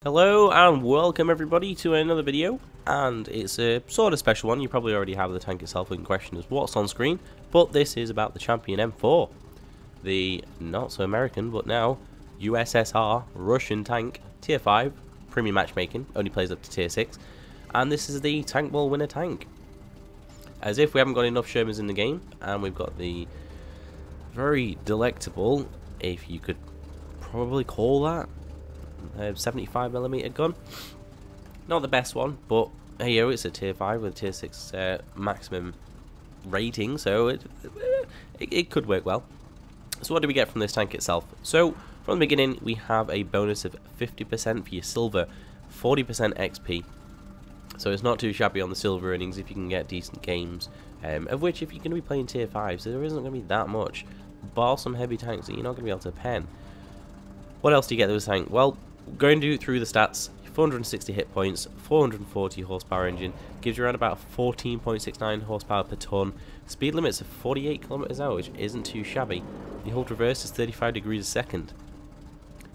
Hello and welcome everybody to another video, and it's a sort of special one. You probably already have the tank itself in question as what's on screen, but this is about the Champion M4, the not so American but now USSR Russian tank, tier 5, premium matchmaking, only plays up to tier 6, and this is the tank ball winner tank. As if we haven't got enough Shermans in the game, and we've got the very delectable, if you could probably call that, 75mm gun. Not the best one, but hey yo, it's a tier 5 with a tier 6 maximum rating, so it could work well. So what do we get from this tank itself? So from the beginning we have a bonus of 50% for your silver, 40% XP. So it's not too shabby on the silver earnings if you can get decent games, of which if you're going to be playing tier 5, so there isn't going to be that much, bar some heavy tanks that you're not going to be able to pen. What else do you get with this tank? Well, going through the stats, 460 hit points, 440 horsepower engine, gives you around about 14.69 horsepower per ton, speed limits of 48 kilometers an hour, which isn't too shabby. The hold reverse is 35 degrees a second.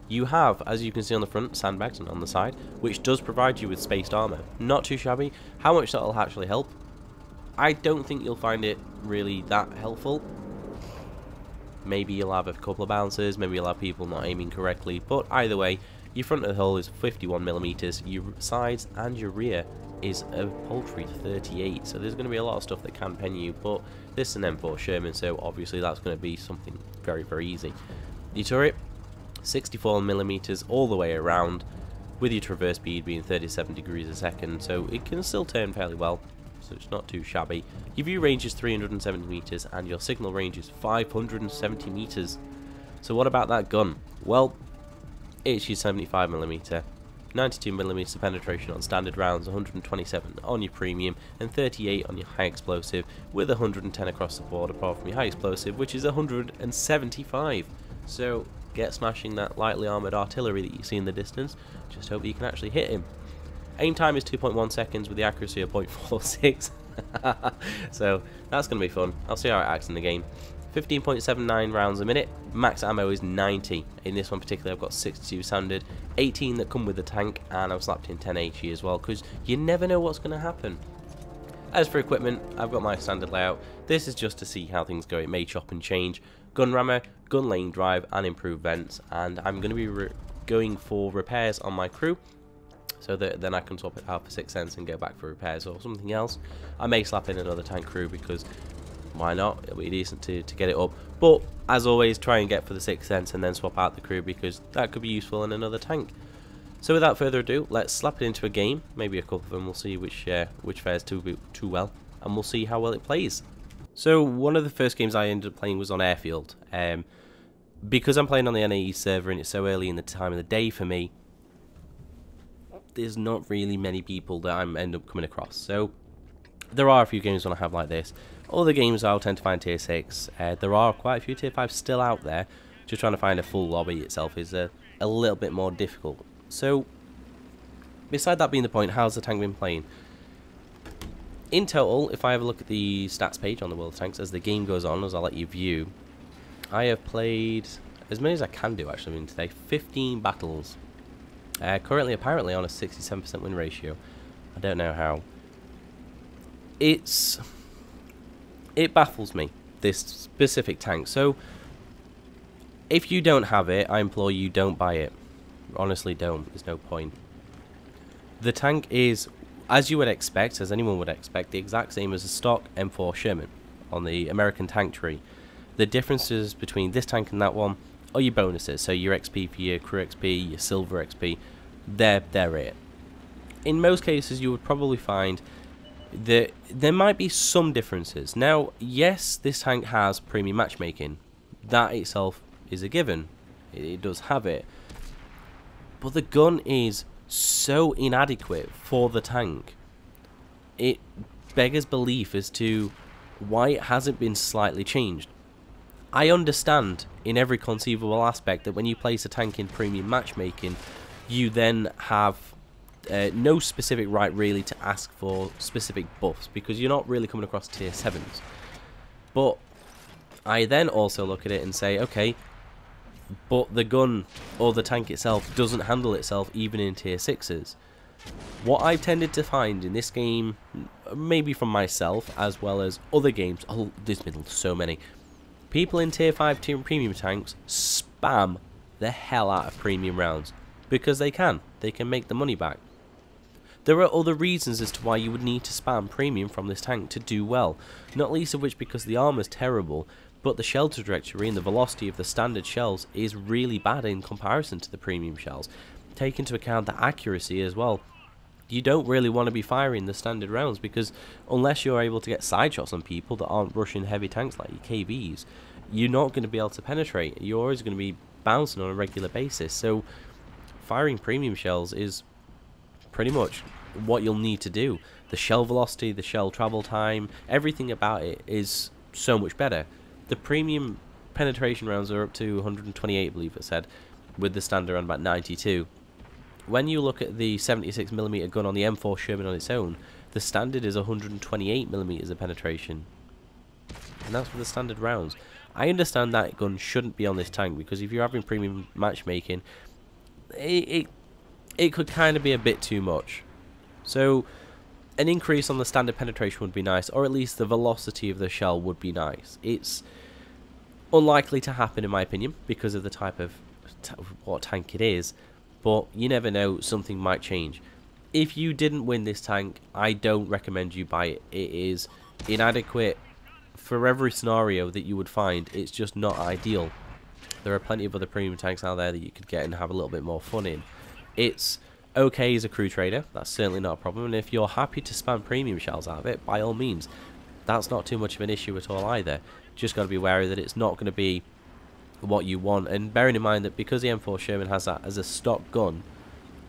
You have, as you can see on the front, sandbags and on the side, which does provide you with spaced armor. Not too shabby. How much that'll actually help? I don't think you'll find it really that helpful. Maybe you'll have a couple of bounces, maybe you'll have people not aiming correctly, but either way, your front of the hull is 51mm, your sides and your rear is a paltry 38, so there's going to be a lot of stuff that can pen you, but this is an M4 Sherman, so obviously that's going to be something very, very easy. Your turret, 64mm all the way around, with your traverse speed being 37 degrees a second, so it can still turn fairly well, so it's not too shabby. Your view range is 370 meters, and your signal range is 570 meters. So what about that gun? Well, it's your 75mm, 92mm penetration on standard rounds, 127 on your premium, and 38 on your high explosive, with 110 across the board apart from your high explosive, which is 175. So get smashing that lightly armoured artillery that you see in the distance. Just hope you can actually hit him. Aim time is 2.1 seconds with the accuracy of 0.46. So that's going to be fun. I'll see how it acts in the game. 15.79 rounds a minute. Max ammo is 90. In this one particularly, I've got 62 standard, 18 that come with the tank, and I've slapped in 10 HE as well, because you never know what's going to happen. As for equipment, I've got my standard layout. This is just to see how things go. It may chop and change. Gun rammer, gun lane drive, and improved vents. And I'm going to be going for repairs on my crew, so that then I can swap it out for 6 cents and go back for repairs or something else. I may slap in another tank crew because why not? It'll be decent to get it up. But as always, try and get for the 6 cents and then swap out the crew, because that could be useful in another tank. So without further ado, let's slap it into a game. Maybe a couple of them. We'll see which fares too well, and we'll see how well it plays. So one of the first games I ended up playing was on Airfield. Because I'm playing on the NAE server and it's so early in the time of the day for me, there's not really many people that I end up coming across. So there are a few games when I have like this. Other games I'll tend to find tier 6. There are quite a few tier 5 still out there. Just trying to find a full lobby itself is a little bit more difficult. So beside that being the point, how's the tank been playing? In total, if I have a look at the stats page on the World of Tanks as the game goes on, as I'll let you view, I have played as many as I can do actually today. 15 battles. Currently apparently on a 67% win ratio. I don't know how. It baffles me, this specific tank. So if you don't have it, I implore you, don't buy it. Honestly, don't. There's no point. The tank is, as you would expect, as anyone would expect, the exact same as a stock M4 Sherman on the American tank tree. The differences between this tank and that one are your bonuses. So your XP for your crew XP, your silver XP, they're it. In most cases, you would probably find that there might be some differences. Now, yes, this tank has premium matchmaking. That itself is a given. It does have it. But the gun is so inadequate for the tank. It beggars belief as to why it hasn't been slightly changed. I understand in every conceivable aspect that when you place a tank in premium matchmaking, you then have no specific right really to ask for specific buffs, because you're not really coming across tier 7s. But I then also look at it and say, okay, but the gun or the tank itself doesn't handle itself even in tier 6s. What I've tended to find in this game, maybe from myself as well as other games, oh, this middle, so many, people in tier 5 tier premium tanks spam the hell out of premium rounds because they can make the money back. There are other reasons as to why you would need to spam premium from this tank to do well, not least of which because the armor's terrible, but the shell trajectory and the velocity of the standard shells is really bad in comparison to the premium shells. Take into account the accuracy as well. You don't really want to be firing the standard rounds because unless you're able to get side shots on people that aren't rushing heavy tanks like your KVs, you're not going to be able to penetrate. You're always going to be bouncing on a regular basis. So firing premium shells is pretty much what you'll need to do. The shell velocity, the shell travel time, everything about it is so much better. The premium penetration rounds are up to 128, I believe it said, with the standard around about 92. When you look at the 76mm gun on the M4 Sherman on its own, the standard is 128mm of penetration. And that's for the standard rounds. I understand that gun shouldn't be on this tank because if you're having premium matchmaking, it could kind of be a bit too much. So an increase on the standard penetration would be nice, or at least the velocity of the shell would be nice. It's unlikely to happen in my opinion because of the type of what tank it is, but you never know, something might change. If you didn't win this tank, I don't recommend you buy it. It is inadequate for every scenario that you would find. It's just not ideal. There are plenty of other premium tanks out there that you could get and have a little bit more fun in. It's okay as a crew trader, that's certainly not a problem, and if you're happy to spam premium shells out of it, by all means, that's not too much of an issue at all either. Just got to be wary that it's not going to be what you want, and bearing in mind that because the M4 Sherman has that as a stock gun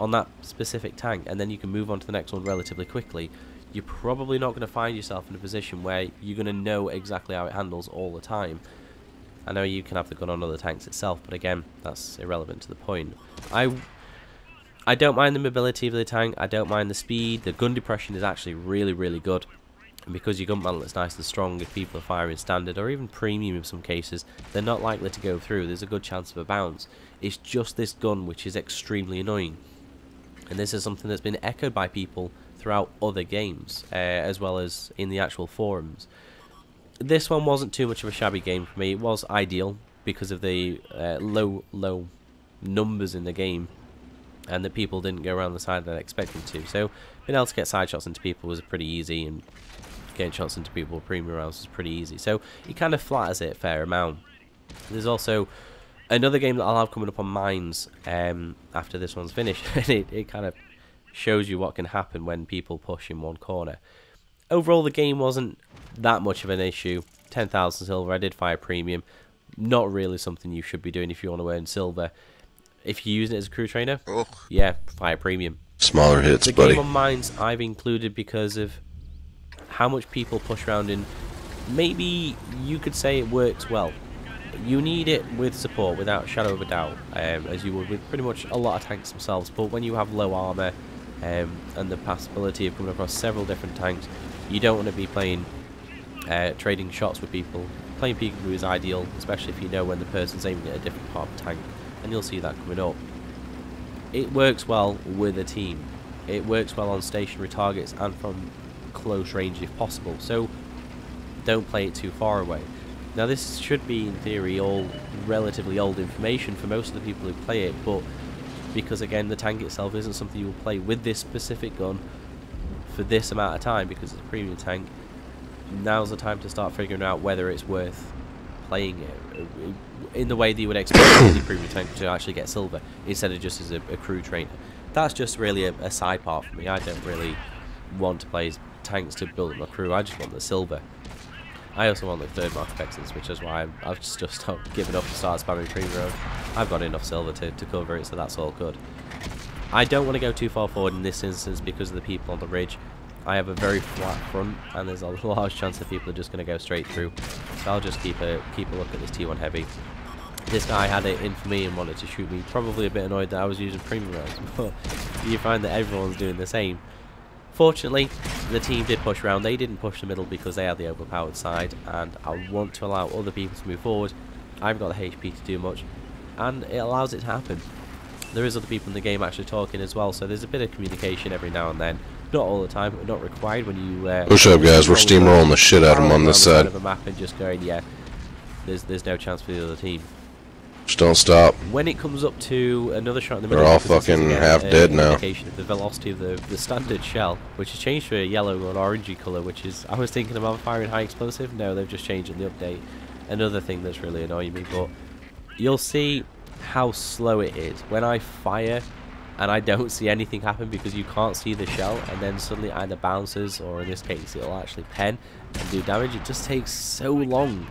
on that specific tank, and then you can move on to the next one relatively quickly, you're probably not going to find yourself in a position where you're going to know exactly how it handles all the time. I know you can have the gun on other tanks itself, but again, that's irrelevant to the point. I don't mind the mobility of the tank, I don't mind the speed, the gun depression is actually really, really good. And because your gun battle is nice and strong, if people are firing standard or even premium in some cases, they're not likely to go through. There's a good chance of a bounce. It's just this gun which is extremely annoying. And this is something that's been echoed by people throughout other games, as well as in the actual forums. This one wasn't too much of a shabby game for me. It was ideal because of the low numbers in the game, and that people didn't go around the side that I expected to. So being able to get side shots into people was pretty easy, and getting shots into people with premium rounds was pretty easy. So it kind of flatters it a fair amount. There's also another game that I'll have coming up on mines after this one's finished, and it kind of shows you what can happen when people push in one corner. Overall, the game wasn't that much of an issue. 10,000 silver, I did fire premium. Not really something you should be doing if you want to earn silver. If you're using it as a crew trainer, yeah, fire premium. Smaller hits, the buddy. game on mines I've included because of how much people push around in. Maybe you could say it works well. You need it with support without a shadow of a doubt, as you would with pretty much a lot of tanks themselves. But when you have low armor and the possibility of coming across several different tanks, you don't want to be playing trading shots with people. Playing peekaboo is ideal, especially if you know when the person's aiming at a different part of the tank, and you'll see that coming up. It works well with a team. It works well on stationary targets and from close range if possible, so don't play it too far away. Now this should be in theory all relatively old information for most of the people who play it, but because again the tank itself isn't something you will play with this specific gun for this amount of time because it's a premium tank, now's the time to start figuring out whether it's worth playing it in the way that you would expect any premium tank to actually get silver instead of just as a crew trainer. That's just really a side part for me. I don't really want to play tanks to build up my crew, I just want the silver. I also want the third mark of excellence, which is why I've just stopped giving up and started spamming premium road. I've got enough silver to cover it, so that's all good. I don't want to go too far forward in this instance because of the people on the ridge. I have a very flat front, and there's a large chance that people are just going to go straight through. So I'll just keep a look at this T1 heavy. This guy had it in for me and wanted to shoot me. Probably a bit annoyed that I was using premium rounds, but you find that everyone's doing the same. Fortunately, the team did push around. They didn't push the middle because they had the overpowered side, and I want to allow other people to move forward. I haven't got the HP to do much. and it allows it to happen. There is other people in the game actually talking as well, so there's a bit of communication every now and then. Not all the time, but not required when you... Push up, guys. We're steamrolling the shit out of them on this side. Of a map and just going, yeah, there's no chance for the other team. Just don't stop. When it comes up to another shot in the middle, they're all fucking half dead now. Indication of the velocity of the standard shell, which has changed to a yellow or an orangey colour, which is... I was thinking about firing high explosive. No, they've just changed in the update. Another thing that's really annoying me, but you'll see how slow it is when I fire and I don't see anything happen because you can't see the shell, and then suddenly it either bounces or in this case it'll actually pen and do damage. It just takes so long,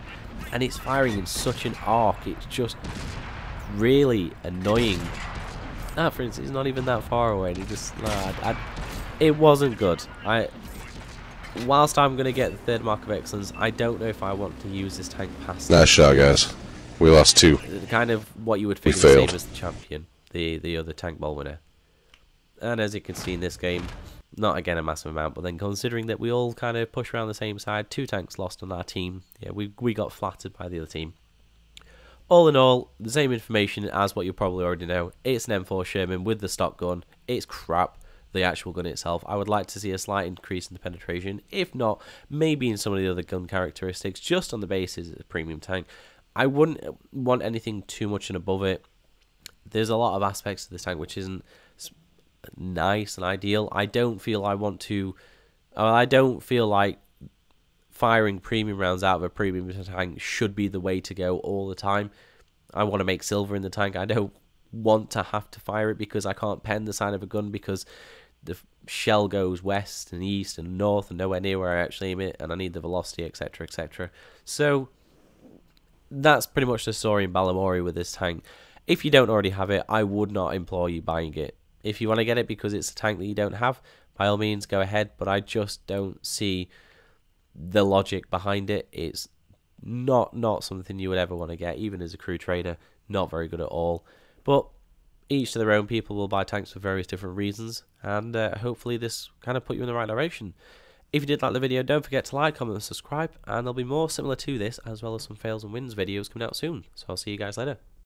and it's firing in such an arc. It's just really annoying. For instance, it's not even that far away. It just it wasn't good. Whilst I'm going to get the third mark of excellence, I don't know if I want to use this tank past. Nice shot, guys. We lost 2. Kind of what you would figure the same as the champion, the other tank ball winner. And as you can see in this game, not again a massive amount, but then considering that we all kind of push around the same side, 2 tanks lost on our team. Yeah, we got flattered by the other team. All in all, the same information as what you probably already know. It's an M4 Sherman with the stock gun. It's crap, the actual gun itself. I would like to see a slight increase in the penetration. If not, maybe in some of the other gun characteristics, just on the basis it's a premium tank. I wouldn't want anything too much and above it. There's a lot of aspects of this tank which isn't nice and ideal. I don't feel I want to... I don't feel like firing premium rounds out of a premium tank should be the way to go all the time. I want to make silver in the tank. I don't want to have to fire it because I can't pen the side of a gun because the shell goes west and east and north and nowhere near where I actually aim it, and I need the velocity, etc, etc. So that's pretty much the story in Balamory with this tank. If you don't already have it, I would not implore you buying it. If you want to get it because it's a tank that you don't have, by all means go ahead, but I just don't see the logic behind it. It's not something you would ever want to get, even as a crew trader. Not very good at all. But each to their own. People will buy tanks for various different reasons, and hopefully this kind of put you in the right direction. If you did like the video, don't forget to like, comment and subscribe, and there'll be more similar to this, as well as some fails and wins videos coming out soon. So I'll see you guys later.